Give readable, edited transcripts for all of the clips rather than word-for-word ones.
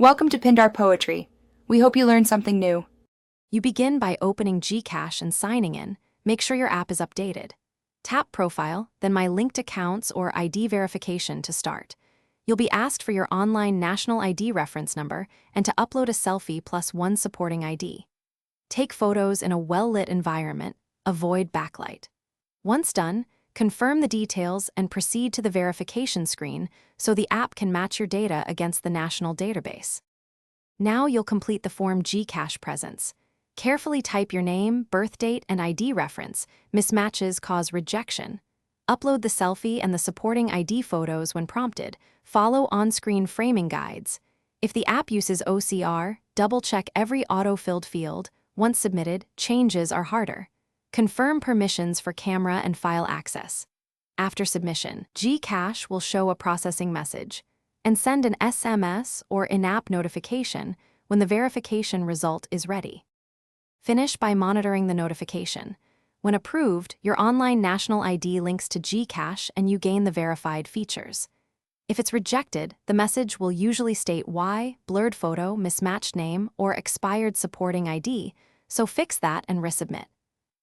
Welcome to Pindar Poetry. We hope you learned something new. You begin by opening Gcash and signing in. Make sure your app is updated. Tap Profile, then My Linked Accounts or ID Verification to start. You'll be asked for your online national ID reference number and to upload a selfie plus one supporting ID. Take photos in a well-lit environment. Avoid backlight. Once done, confirm the details and proceed to the verification screen so the app can match your data against the national database. Now you'll complete the form Gcash Presence. Carefully type your name, birth date, and ID reference. Mismatches cause rejection. Upload the selfie and the supporting ID photos when prompted. Follow on-screen framing guides. If the app uses OCR, double-check every auto-filled field. Once submitted, changes are harder. Confirm permissions for camera and file access. After submission, Gcash will show a processing message and send an SMS or in-app notification when the verification result is ready. Finish by monitoring the notification. When approved, your online national ID links to Gcash and you gain the verified features. If it's rejected, the message will usually state why, blurred photo, mismatched name, or expired supporting ID, so fix that and resubmit.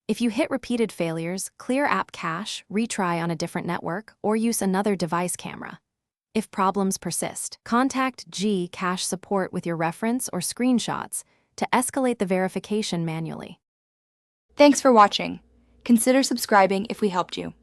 If you hit repeated failures, clear app cache, retry on a different network, or use another device camera. If problems persist, contact Gcash support with your reference or screenshots to escalate the verification manually. Thanks for watching. Consider subscribing if we helped you.